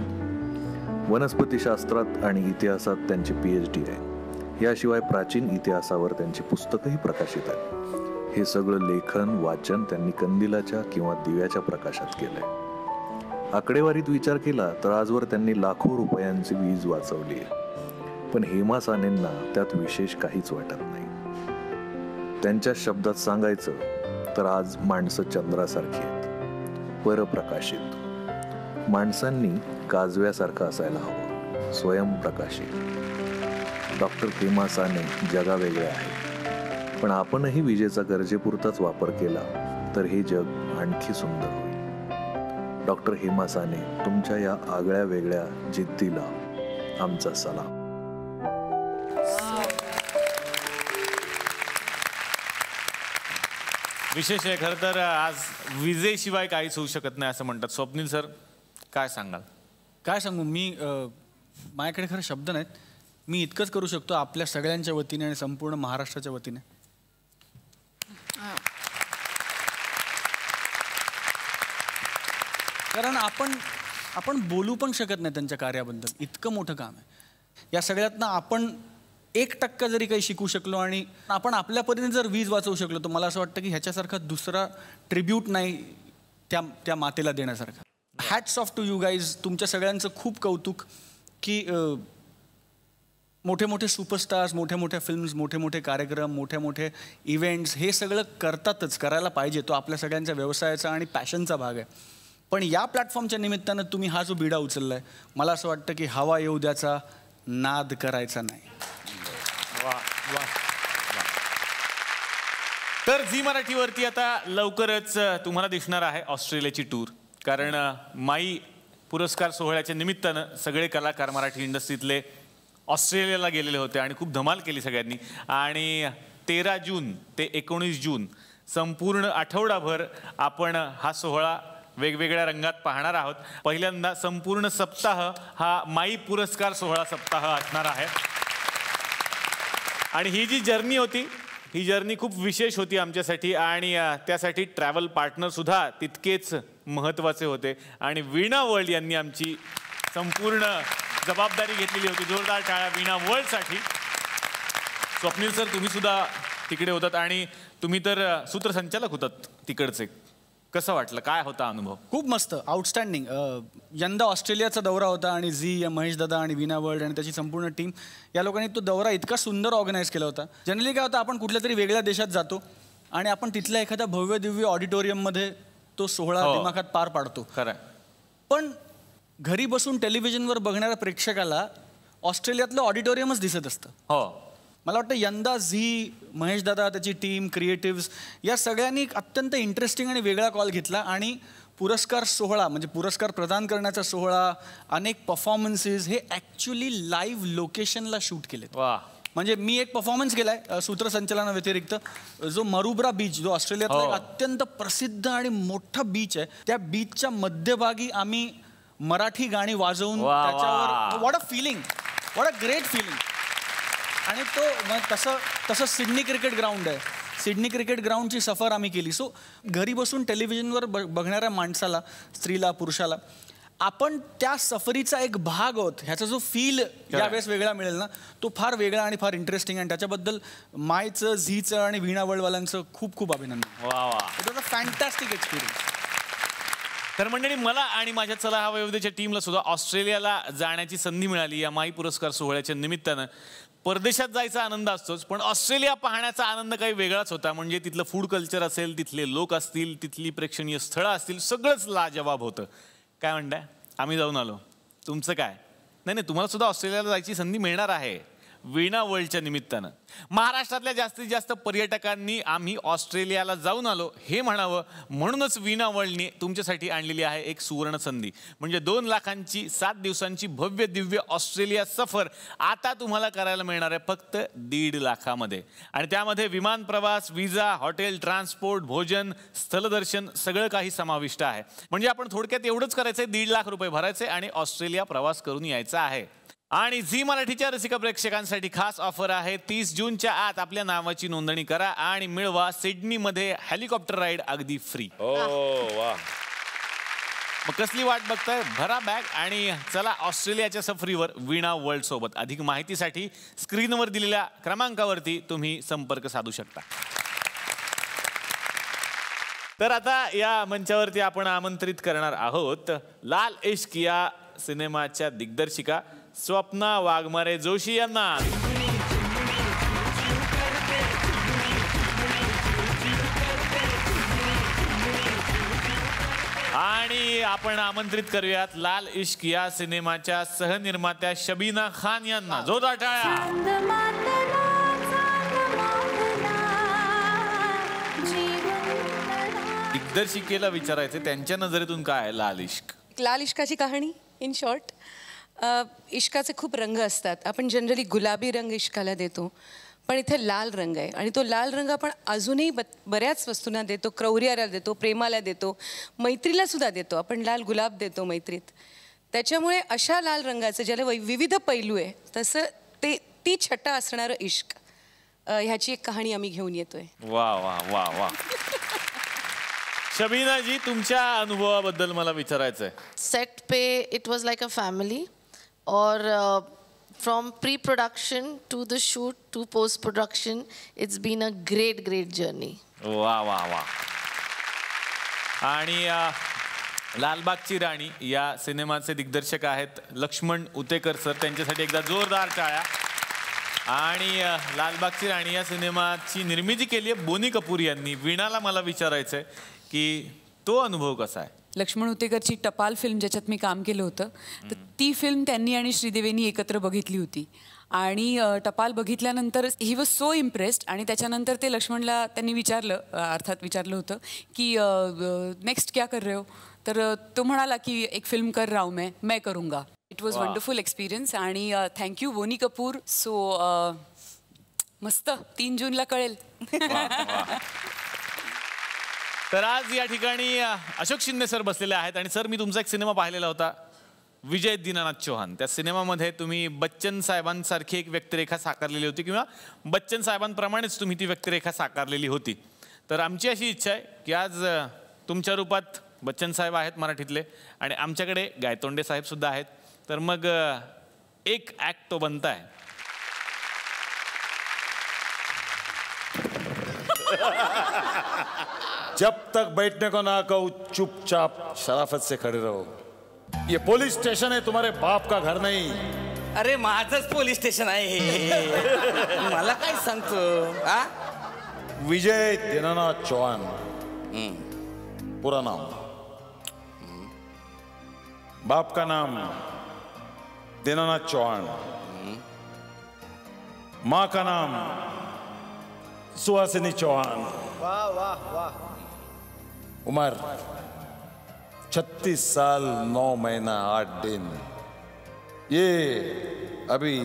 वनस्पतीशास्त्रात आणि इतिहासात त्यांची PhD आहे. याशिवाय प्राचीन इतिहासावर त्यांची पुस्तकही प्रकाशित आहेत. हे सगळं लेखन वाचन त्यांनी कंदिलाच्या किंवा दिव्याच्या प्रकाशात केलंय. आकडेवारीत विचार केला तर आजवर त्यांनी लाखो रुपयांची वीज वाचवली आहे. पण हेमा सानेंना त्यात विशेष काहीच वाटत नाही. त्यांच्या शब्दात सांगायचं तर आज माणसं चंद्रासारखी आहेत, परप्रकाशित. माणसांनी काजव्यासारखं असायला हवं, स्वयंप्रकाशित. डॉक्टर हेमा साने जगावेगळे आहे, पण आपणही विजेचा गरजेपुरताच वापर केला तर हे जग आणखी सुंदर होईल. डॉक्टर हेमा साने, तुमच्या या आगळ्या वेगळ्या जिद्दीला आमचा सलाम. विशेष आहे खरं तर, आज विजेशिवाय काहीच होऊ शकत नाही असं म्हणतात. स्वप्नील सर, काय सांगाल? काय सांगू मी, माझ्याकडे खरं शब्द नाहीत. मी इतकंच करू शकतो आपल्या सगळ्यांच्या वतीने आणि संपूर्ण महाराष्ट्राच्या वतीने. कारण आपण बोलू पण शकत नाही त्यांच्या कार्याबद्दल. इतकं मोठं काम आहे. या सगळ्यातनं आपण 1% जरी काही शिकू शकलो आणि आपण आपल्या परीने जर वीज वाचवू शकलो तर मला असं वाटतं की ह्याच्यासारखा दुसरा ट्रिब्यूट नाही त्या मातेला देण्यासारखा. Hats off to you guys. तुमच्या सगळ्यांचं खूप कौतुक की मोठे मोठे सुपरस्टार्स, मोठ्या मोठ्या फिल्म्स, मोठे मोठे कार्यक्रम, मोठे मोठे इव्हेंट्स हे सगळं करतातच, करायला पाहिजे. तो आपल्या सगळ्यांच्या व्यवसायाचा आणि पॅशनचा भाग आहे. पण या प्लॅटफॉर्मच्या निमित्तानं तुम्ही हा जो बिडा उचलला आहे, मला असं वाटतं की हवा येऊ द्याचा नाद करायचा नाही. तर झी मराठीवरती आता लवकरच तुम्हाला दिसणार आहे ऑस्ट्रेलियाची टूर. कारण माई पुरस्कार सोहळ्याच्या निमित्तानं सगळे कलाकार मराठी इंडस्ट्रीतले ऑस्ट्रेलियाला गेलेले होते आणि खूप धमाल केली सगळ्यांनी. आणि 13 जून ते 19 जून संपूर्ण आठवडाभर आपण हा सोहळा वेगवेगळ्या रंगात पाहणार आहोत. पहिल्यांदा संपूर्ण सप्ताह हा माई पुरस्कार सोहळा सप्ताह असणार आहे. आणि ही जी जर्नी होती, ही जर्नी खूप विशेष होती आमच्यासाठी. आणि त्यासाठी ट्रॅव्हल पार्टनरसुद्धा तितकेच महत्त्वाचे होते. आणि वीणा वर्ल्ड यांनी आमची संपूर्ण जबाबदारी घेतलेली होती. जोरदार टाळ्या वीणा वर्ल्डसाठी. स्वप्नील सर, तुम्ही सुद्धा तिकडे होतात आणि तुम्ही तर सूत्रसंचालक होतात तिकडचे. कसं वाटलं? काय होता अनुभव? खूप मस्त, आउटस्टँडिंग. यंदा ऑस्ट्रेलियाचा दौरा होता आणि झी, महेश दादा आणि वीणा वर्ल्ड आणि त्याची संपूर्ण टीम, या लोकांनी तो दौरा इतका सुंदर ऑर्गनाईज केला होता. जनरली काय होतं, आपण कुठल्या तरी वेगळ्या देशात जातो आणि आपण तिथल्या एखाद्या भव्य दिव्य ऑडिटोरियममध्ये तो सोहळा दिमाखात पार पाडतो. खरं. पण घरी बसून टेलिव्हिजनवर बघणाऱ्या प्रेक्षकाला ऑस्ट्रेलियातलं ऑडिटोरियमच दिसत असतं. हो. मला वाटतं यंदा झी, महेश दादा, त्याची टीम, क्रिएटिव्स या सगळ्यांनी एक अत्यंत इंटरेस्टिंग आणि वेगळा कॉल घेतला आणि पुरस्कार सोहळा म्हणजे पुरस्कार प्रदान करण्याचा सोहळा, अनेक परफॉर्मन्सेस हे ॲक्च्युली लाईव्ह लोकेशनला शूट केले. म्हणजे मी एक परफॉर्मन्स केलाय सूत्रसंचालनाव्यतिरिक्त, जो मरुब्रा बीच, जो ऑस्ट्रेलियातला एक अत्यंत प्रसिद्ध आणि मोठा बीच आहे, त्या बीचच्या मध्यभागी आम्ही मराठी गाणी वाजवून त्याच्यावर, what a feeling, what a great feeling. आणि तो मग तसं सिडनी क्रिकेट ग्राउंड आहे, सिडनी क्रिकेट ग्राउंडची सफर आम्ही केली. सो घरी बसून टेलिव्हिजनवर बघणाऱ्या माणसाला, स्त्रीला, पुरुषाला आपण त्या सफरीचा एक भाग आहोत ह्याचा जो फील यावेळेस वेगळा मिळेल ना, तो फार वेगळा आणि फार इंटरेस्टिंग. आणि त्याच्याबद्दल मायचं, झीचं आणि वीणा वर्ल्डवाल्यांचं खूप खूप अभिनंदन. It was a fantastic experience. तर मंडळी, मला आणि माझ्या चला हवा येऊ द्याच्या टीमला सुद्धा ऑस्ट्रेलियाला जाण्याची संधी मिळाली या माई पुरस्कार सोहळ्याच्या निमित्तानं. परदेशात जायचा आनंद असतोच, पण ऑस्ट्रेलिया पाहण्याचा आनंद काही वेगळाच होता. म्हणजे तिथलं फूड कल्चर असेल, तिथले लोक असतील, तिथली प्रेक्षणीय स्थळं असतील, सगळंच लाजवाब होतं. काय म्हणताय? आम्ही जाऊन आलो. तुमचं काय? नाही, तुम्हाला सुद्धा ऑस्ट्रेलियाला जायची संधी मिळणार आहे वीणा वर्ल्डच्या निमित्तानं. महाराष्ट्रातल्या जास्तीत जास्त पर्यटकांनी आम्ही ऑस्ट्रेलियाला जाऊन आलो हे म्हणावं, म्हणूनच वीणा वर्ल्डने तुमच्यासाठी आणलेली आहे एक सुवर्ण संधी. म्हणजे 2 लाखांची 7 दिवसांची भव्य दिव्य ऑस्ट्रेलिया सफर आता तुम्हाला करायला मिळणार आहे फक्त 1.5 लाखामध्ये. आणि त्यामध्ये विमान प्रवास, विजा, हॉटेल, ट्रान्सपोर्ट, भोजन, स्थलदर्शन सगळं काही समाविष्ट आहे. म्हणजे आपण थोडक्यात एवढंच करायचंय, 1.5 लाख रुपये भरायचे आणि ऑस्ट्रेलिया प्रवास करून यायचा आहे. आणि झी मराठीच्या रसिक प्रेक्षकांसाठी खास ऑफर आहे. 30 जूनच्या आत आपल्या नावाची नोंदणी करा आणि मिळवा सिडनीमध्ये हेलिकॉप्टर राईड अगदी फ्री. वा. मग कसली वाट बघताय? भरा बॅग आणि चला ऑस्ट्रेलियाच्या सफरीवर वीणा वर्ल्ड सोबत. अधिक माहितीसाठी स्क्रीनवर दिलेल्या क्रमांकावरती तुम्ही संपर्क साधू शकता. तर आता या मंचावरती आपण आमंत्रित करणार आहोत लाल इश्क या सिनेमाच्या दिग्दर्शिका स्वप्ना वाघमारे जोशी यांना. आणि आपण आमंत्रित करूयात लाल इश्क या सिनेमाच्या सहनिर्मात्या शबीना खान यांना. जोरदार टाळ्या. दिग्दर्शिकेला विचारायचे त्यांच्या नजरेतून काय आहे लाल इश्क? लाल इश्काची कहाणी इन शॉर्ट. इश्काचे खूप रंग असतात. आपण जनरली गुलाबी रंग इश्काला देतो, पण इथे लाल रंग आहे आणि तो लाल रंग आपण अजूनही बऱ्याच वस्तूंना देतो. क्रौर्याला देतो, प्रेमाला देतो, मैत्रीला सुद्धा देतो. आपण लाल गुलाब देतो मैत्रीत. त्याच्यामुळे अशा लाल रंगाचं ज्याला विविध पैलू आहे तसं ती छटा असणारं इश्क ह्याची एक कहाणी आम्ही घेऊन येतोय. वा वा वा वा. शबीना जी, तुमच्या अनुभवाबद्दल मला विचारायचं आहे. Set pay it was like a family और from pre-production to the shoot to post-production, it's been a great journey. वा वा वा. आणि लालबागची राणी या सिनेमाचे दिग्दर्शक आहेत लक्ष्मण उतेकर सर. त्यांच्यासाठी एकदा जोरदार टाळ्या. आणि लालबागची राणी या सिनेमाची निर्मिती केली आहे बोनी कपूर यांनी. वीणाला मला विचारायचं आहे की तो अनुभव कसा आहे? लक्ष्मण उतेकरची टपाल फिल्म ज्याच्यात मी काम केलं होतं, तर ती फिल्म त्यांनी आणि श्रीदेवींनी एकत्र बघितली होती. आणि टपाल बघितल्यानंतर ही वॉज सो इम्प्रेस्ड. आणि त्याच्यानंतर ते लक्ष्मणला त्यांनी विचारलं होतं की नेक्स्ट क्या कर रहे हो? तर तो म्हणाला की एक फिल्म कर रहा हूं मैं करूँगा. It was wonderful experience. आणि थँक्यू बोनी कपूर. सो मस्त. 3 जूनला कळेल. तर आज या ठिकाणी अशोक शिंदे सर बसलेले आहेत. आणि सर, मी तुमचा एक सिनेमा पाहिलेला होता विजय दीनानाथ चौहान. त्या सिनेमामध्ये तुम्ही बच्चन साहेबांसारखी एक व्यक्तिरेखा साकारलेली होती, किंवा बच्चन साहेबांप्रमाणेच तुम्ही ती व्यक्तिरेखा साकारलेली होती. तर आमची अशी इच्छा आहे की आज तुमच्या रूपात बच्चन साहेब आहेत मराठीतले, आणि आमच्याकडे गायतोंडे साहेब सुद्धा आहेत. तर मग एक ॲक्ट तो बनताय. जब तक बैठने को ना कहूं चुपचाप शराफत से खड़े रहो. ये पुलिस स्टेशन है, तुम्हारे बाप का घर नहीं. अरे माझंच पोलीस स्टेशन आहे हे. मला काय सांगतो? विजय दीनानाथ चौहान पूरा नाम. बाप का नाम दीनानाथ चौहान. माँ का नाम सुहासिनी चौहान. वाह वाह वाह. उम्र 36 साल 9 महीना 8 दिन. ये अभी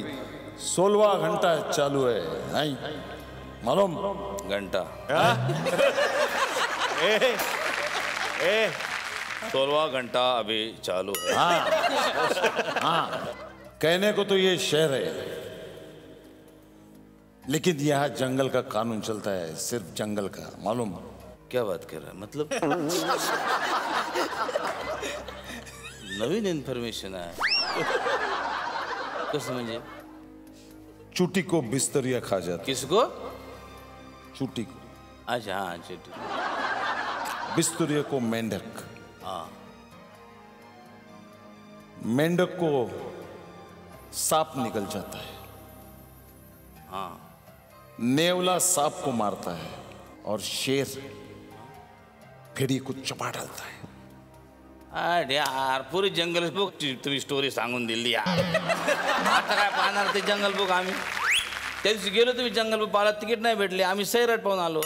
16वां घंटा चालू है. नहीं मालूम? घंटा 16वां घंटा अभी चालू है. हाँ. कहने को तो ये शहर है, लेकिन यहाँ जंगल का कानून चलता है, सिर्फ जंगल का. मालूम? क्या बात कर रहा है? मतलब नवीन इन्फॉर्मेशन आहे. कसं म्हणजे? चूटी को बिस्तरिया खा जाता. किसको? चूटी को. अच्छा हाँ चूटी. बिस्तरिया को मेंढक. हाँ. मेंढक को सांप निकल जाता है. हाँ. नेवला सांप को मारता है और शेर फेड़ी को चपा डालता है. अरे यार, पुरी जंगल बुक तुम्ही स्टोरी सांगून दिली यार. आता काय पाहणार ते जंगल बुक आम्ही? त्या दिवशी गेलो तुम्ही जंगल बुक पाहिला, तिकीट नाही भेटले, आम्ही सैराट पाहून आलो.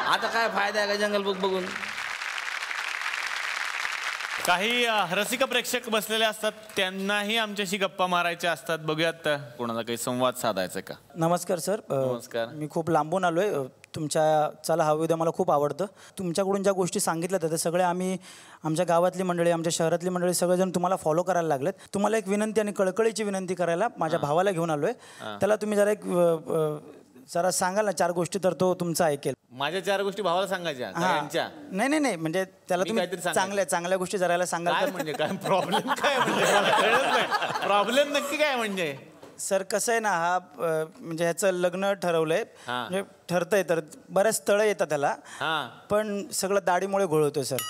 आता काय फायदा आहे का जंगल बुक बघून? काही रसिक प्रेक्षक बसलेले असतात, त्यांनाही आमच्याशी गप्पा मारायच्या असतात. बघूयात कोणाला काही संवाद साधायचा का. नमस्कार सर. नमस्कार. मी खूप लांबून आलोय. तुमच्या चला हवे उद्या मला खूप आवडतं. तुमच्याकडून ज्या गोष्टी सांगितल्या त्या सगळ्या आम्ही आमच्या गावातली मंडळी, आमच्या शहरातली मंडळी सगळेजण तुम्हाला फॉलो करायला लागलेत. तुम्हाला एक विनंती आणि कळकळीची विनंती करायला माझ्या भावाला घेऊन आलोय. त्याला तुम्ही जरा सांगाल ना 4 गोष्टी, तर तो तुमचा ऐकेल. माझ्या 4 गोष्टी भावाला सांगायच्या? नाही म्हणजे त्याला तुम्ही चांगल्या गोष्टी जरायला सांगाल. म्हणजे काय प्रॉब्लेम? काय म्हणजे प्रॉब्लेम नक्की काय म्हणजे? सर कसं आहे ना हा म्हणजे ह्याचं लग्न ठरवलंय म्हणजे ठरतंय तर बऱ्याच स्थळं येतात त्याला पण सगळं दाढीमुळे घोळ होतोय सर.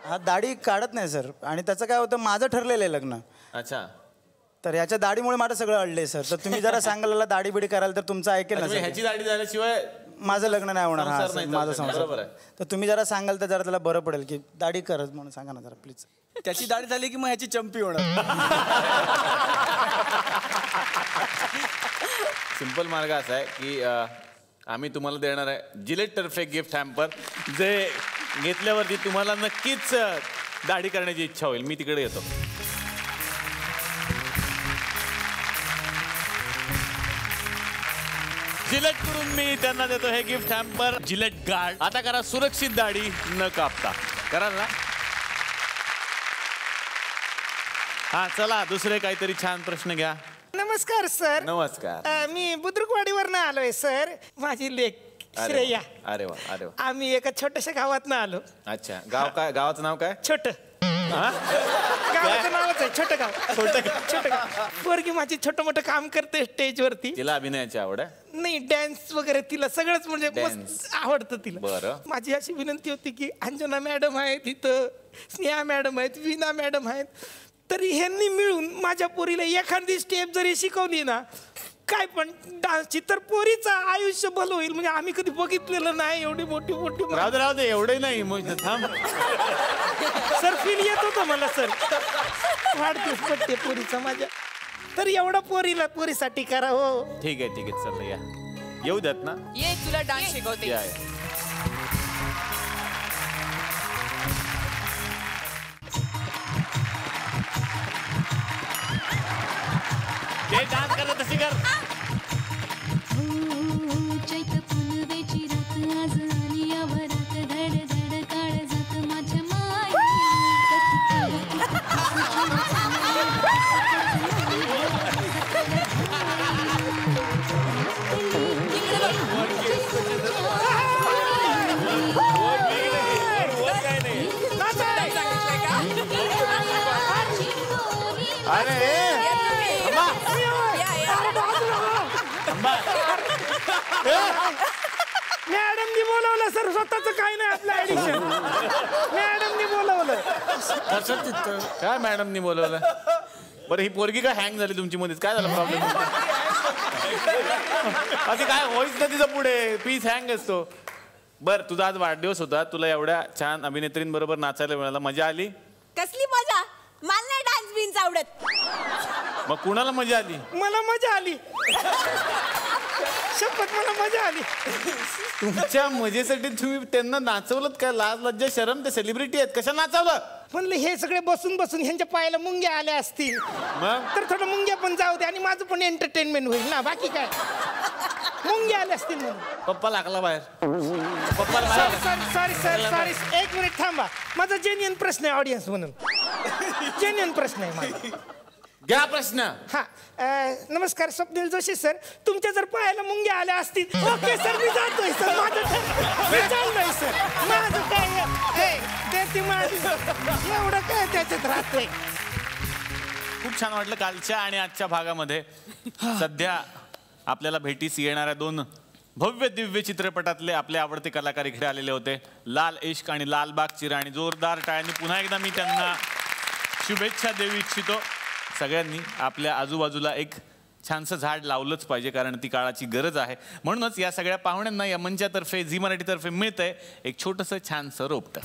हा दाढी काढत नाही सर आणि त्याचं काय होतं माझं ठरलेलं आहे लग्न. अच्छा. तर ह्याच्या दाढीमुळे माझं सगळं अडलंय सर. तर तुम्ही जरा सांगाल दाढी बिडी करायला तर तुमचं ऐकेल ना. ह्याची दाढी झाल्याशिवाय माझं लग्न नाही होणार. हा माझं संसार. बरोबर आहे. तर तुम्ही जरा सांगाल तर जरा त्याला बरं पडेल की दाढी करत म्हणून सांगा ना जरा प्लीज. त्याची दाढी झाली की मग ह्याची चंपी होणार. सिंपल मार्ग असा आहे की आम्ही तुम्हाला देणार आहे जिलेट तर्फे गिफ्ट हॅम्पर जे घेतल्यावरती तुम्हाला नक्कीच दाढी करण्याची इच्छा होईल. मी तिकडे येतो. जिलेट कडून मी त्यांना देतो हे गिफ्ट हॅम्पर जिलेट गार्ड. आता करा सुरक्षित दाढी न कापता. कराल ना. हा चला दुसरे काहीतरी छान प्रश्न घ्या. नमस्कार सर. नमस्कार. मी बुद्रुकवाडीवरनं आलोय सर. माझी लेक श्रेया. अरे वा अरे वा. आम्ही एका छोट्याशा गावातनं आलो. अच्छा. गाव काय? गावाचं नाव काय? छोट. गावाचं नावच आहे छोटं गाव. छोटं गाव. पोरगी माझी छोटं मोठं काम करते स्टेजवरती. तिला अभिनयाची आवड आहे? नाही डॅन्स वगैरे तिला सगळंच म्हणजे मस्त आवडतं तिला. बरं. माझी अशी विनंती होती की अंजना मॅडम आहेत इथं, स्नेहा मॅडम आहेत, वीणा मॅडम आहेत, तरी ह्यांनी मिळून माझ्या पोरीला एखादी स्टेप जरी शिकवली ना काय पण डान्सची तर पोरीचं आयुष्य भलं होईल. म्हणजे आम्ही कधी बघितलेलं नाही एवढी मोठी मोठी. राहू दे एवढे नाही थांब. सर फील येत होतं मला सर. वाढदिवस पडते पोरीचा माझ्या तर एवढं पोरीसाठी करा. हो ठीक आहे चल या. येऊ द्यात ना. ये तुला डान्स शिकवते. या. ते डान्स करत तशी कर. चैत फुलवेची रात आज आली आवरात धड धड काळ जात माझ्या माई. मॅडमनी बोलवलं सर. स्वतःच काय नाही आपलं ऍडिशन. मॅडमनी बोलवलं. काय मॅडमनी बोलवलं? बरं ही पोरगी काय हँग झाली तुमची मध्येच? काय झालं प्रॉब्लेम? असे काय होईच ना तिचं पुढे. पीस हँग असतो. बरं तुझा आज वाढदिवस होता. तुला एवढ्या छान अभिनेत्रींबरोबर नाचायला मिळाला. मजा आली? कसली मजा? मला नाही डान्स बिन्स आवडत. मग कुणाला मजा आली? मला मजा आली. शपथ मला मजा आली. तुमच्या मजेसाठी तुम्ही त्यांना नाचवलं काय? लाज लज्जा शरम. ते सेलिब्रिटी आहेत कशा नाचवलं? म्हणलं हे सगळे बसून बसून ह्यांच्या पायाला मुंग्या आल्या असतील तर थोडं मुंग्या पण जाऊ दे आणि माझं पण एंटरटेनमेंट होईल ना. बाकी काय मुंग्या आल्या असतील म्हणून. पप्पा लागला बाहेर. सॉरी एक मिनिट थांबा. माझा जेन्युइन प्रश्न आहे ऑडियन्स म्हणून. जेन्युइन प्रश्न आहे माझा. घ्या प्रश्न. हा नमस्कार स्वप्नील जोशी सर. तुमच्या जर पायाला मुंग्या आल्या असतील ओके सर मी जातोय सर. माझं चाललंय सर. माझं काय एवढं काय त्याच्यात राहतंय. खूप छान वाटलं कालच्या आणि आजच्या भागामध्ये. सध्या आपल्याला भेटीस येणाऱ्या 2 भव्य दिव्य चित्रपटातले आपले आवडते कलाकार इकडे आलेले होते. लाल इश्क आणि लालबागची राणी. जोरदार टाळ्यांनी पुन्हा एकदा मी त्यांना शुभेच्छा देऊ इच्छितो. सगळ्यांनी आपल्या आजूबाजूला एक छानसं झाड लावलंच पाहिजे कारण ती काळाची गरज आहे. म्हणूनच या सगळ्या पाहुण्यांना या मंचातर्फे झी मराठीतर्फे मिळतंय एक छोटंसं छानसं रोपटं.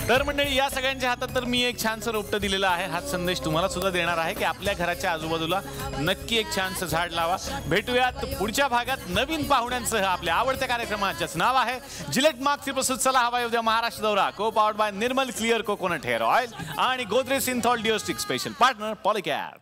तर मंडळी या सगळ्यांच्या हातात तर मी एक छानसं रोपटं दिलेलं आहे. हाच संदेश तुम्हाला सुद्धा देणार आहे की आपल्या घराच्या आजूबाजूला नक्की एक छानसं झाड लावा. भेटूयात पुढच्या भागात नवीन पाहुण्यांसह. आपल्या आवडत्या कार्यक्रमाचंच नाव आहे जिलेट मार्क्सची प्रस्तुत चला हवा येऊ द्या महाराष्ट्र दौरा. Co powered by Nirmal clear coconut hair oil आणि Godrej Cinthol deo stick. Special partner पॉलिकॅर.